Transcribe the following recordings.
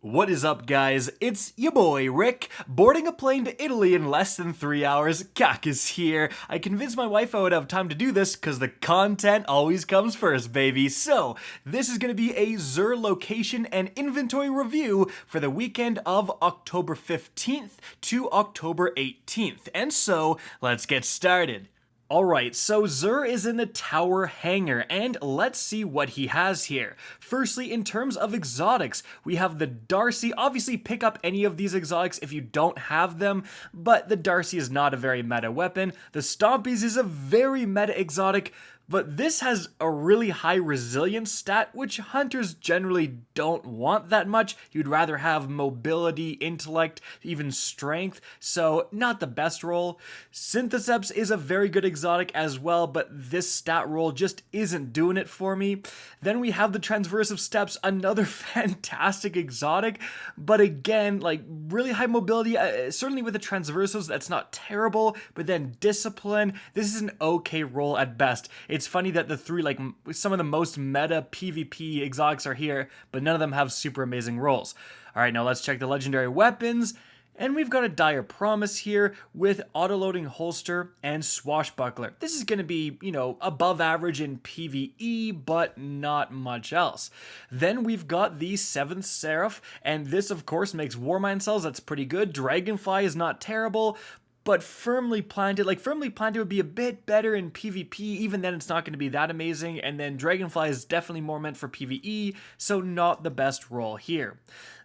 What is up, guys? It's your boy Rick, boarding a plane to Italy in less than 3 hours. Kackis here. I convinced my wife I would have time to do this because the content always comes first, baby. So, this is going to be a Xur Location and Inventory review for the weekend of October 15th to October 18th. And so, let's get started. Alright, so Xur is in the tower hangar, and let's see what he has here. Firstly, in terms of exotics, we have the Darcy. Obviously, pick up any of these exotics if you don't have them, but the Darcy is not a very meta weapon. The Stompies is a very meta exotic, but this has a really high resilience stat, which hunters generally don't want that much. You'd rather have mobility, intellect, even strength, so not the best roll. Syntheseps is a very good exotic as well, but this stat roll just isn't doing it for me. Then we have the Transversive Steps, another fantastic exotic, but again, like really high mobility, certainly with the Transversives, that's not terrible, but then Discipline, this is an okay roll at best. It's funny that the three, like some of the most meta PvP exotics are here, but none of them have super amazing rolls. Alright, now let's check the legendary weapons. And we've got a Dire Promise here with auto-loading holster and swashbuckler. This is going to be, above average in PvE, but not much else. Then we've got the 7th Seraph, and this of course makes Warmind cells. That's pretty good. Dragonfly is not terrible, but Firmly Planted would be a bit better in PvP, even then it's not going to be that amazing, and then Dragonfly is definitely more meant for PvE, so not the best roll here.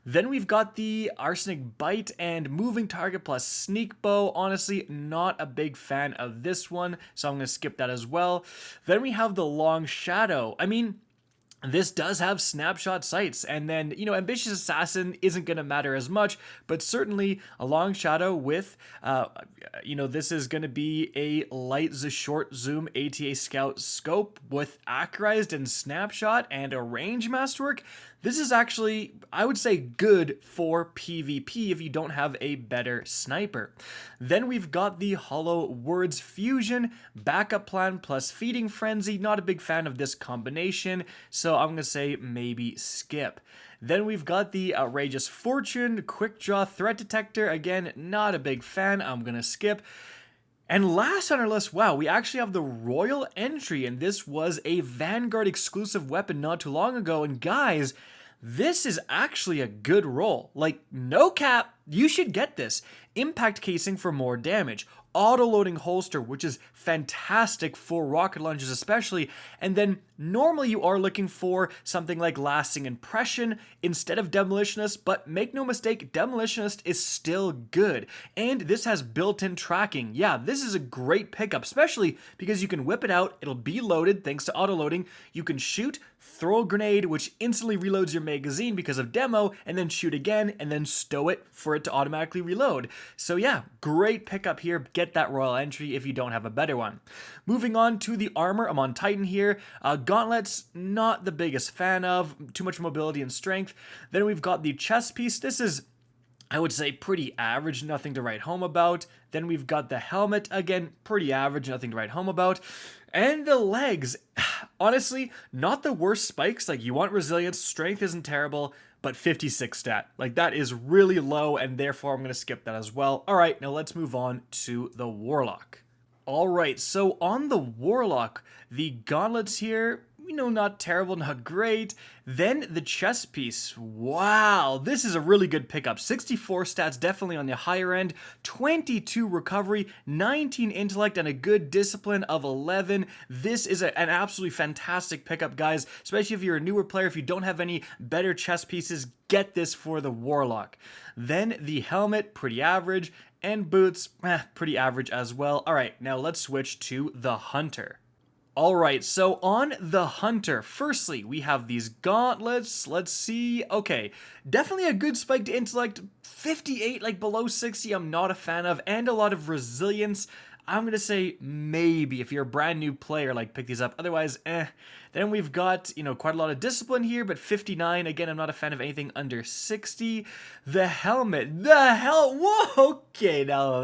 Then we've got the Arsenic Bite and Moving Target plus Sneak Bow. Honestly, not a big fan of this one, so I'm going to skip that as well. Then we have the Long Shadow. This does have snapshot sights, and then, Ambitious Assassin isn't going to matter as much, but certainly a Long Shadow with, this is going to be a light short zoom ATA Scout scope with accurized and snapshot and a range masterwork. This is actually, I would say, good for PvP if you don't have a better sniper. Then we've got the Hollow Words Fusion, Backup Plan plus Feeding Frenzy. Not a big fan of this combination, so I'm going to say maybe skip. Then we've got the Outrageous Fortune, Quick Draw Threat Detector. Again, not a big fan. I'm going to skip. And last on our list, wow, we actually have the Royal Entry, and this was a Vanguard exclusive weapon not too long ago. And guys, this is actually a good roll. Like, no cap, you should get this. Impact casing for more damage. Auto-loading holster, which is fantastic for rocket launchers especially, and then normally you are looking for something like lasting impression instead of demolitionist, but make no mistake, demolitionist is still good, and this has built-in tracking. Yeah, this is a great pickup, especially because you can whip it out, it'll be loaded thanks to auto-loading, you can shoot, throw a grenade, which instantly reloads your magazine because of demo, and then shoot again, and then stow it for it to automatically reload. So yeah, great pickup here. Get that Royal Entry if you don't have a better one. Moving on to the armor, I'm on Titan here. Gauntlets, not the biggest fan of. Too much mobility and strength. Then we've got the chest piece. This is, I would say, pretty average, nothing to write home about. Then we've got the helmet, again, pretty average, nothing to write home about. And the legs, honestly, not the worst spikes. Like, you want resilience, strength isn't terrible, but 56 stat. Like, that is really low, and therefore I'm going to skip that as well. All right, now let's move on to the Warlock. All right, so on the Warlock, the gauntlets here, not terrible, not great. Then the chest piece. Wow, this is a really good pickup. 64 stats, definitely on the higher end. 22 recovery, 19 intellect, and a good discipline of 11. This is an absolutely fantastic pickup, guys, especially if you're a newer player. If you don't have any better chest pieces, get this for the Warlock. Then the helmet, pretty average, and boots, pretty average as well. All right, now let's switch to the Hunter. Alright, so on the Hunter, firstly, we have these gauntlets. Let's see. Okay, definitely a good spike to intellect. 58, like below 60, I'm not a fan of, and a lot of resilience. I'm going to say maybe if you're a brand new player, like pick these up. Otherwise, Then we've got, quite a lot of discipline here, but 59, again, I'm not a fan of anything under 60. The helmet, whoa, okay, now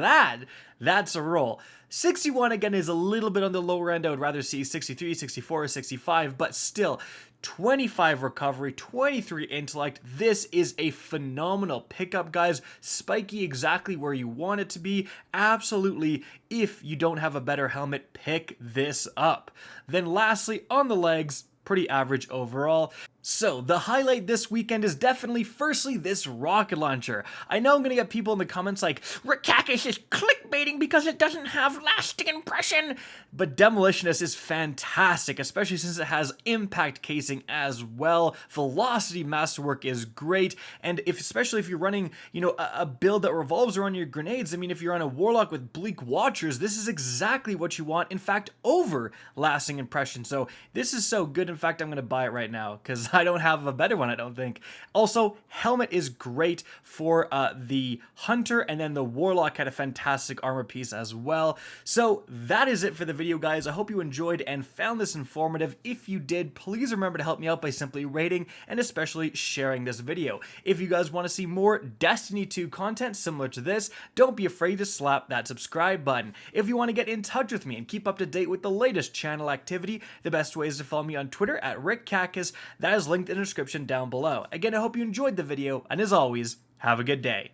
That's a roll. 61 again is a little bit on the lower end. I would rather see 63, 64, or 65, but still, 25 recovery, 23 intellect. This is a phenomenal pickup, guys. Spiky exactly where you want it to be. Absolutely, if you don't have a better helmet, pick this up. Then lastly, on the legs, pretty average overall. So, the highlight this weekend is definitely, firstly, this rocket launcher. I know I'm gonna get people in the comments like, Kackis is clickbaiting because it doesn't have lasting impression, but Demolitionist is fantastic, especially since it has impact casing as well. Velocity masterwork is great, and especially if you're running, you know, a build that revolves around your grenades. I mean, if you're on a Warlock with Bleak Watchers, this is exactly what you want, in fact, over lasting impression. So, this is so good, in fact, I'm gonna buy it right now, because I don't have a better one, I don't think. Also, helmet is great for the Hunter, and then the Warlock had a fantastic armor piece as well. So that is it for the video, guys. I hope you enjoyed and found this informative. If you did, please remember to help me out by simply rating and especially sharing this video. If you guys want to see more Destiny 2 content similar to this, don't be afraid to slap that subscribe button. If you want to get in touch with me and keep up to date with the latest channel activity, the best way is to follow me on Twitter at Kackis. That is linked in the description down below. Again, I hope you enjoyed the video, and as always, have a good day.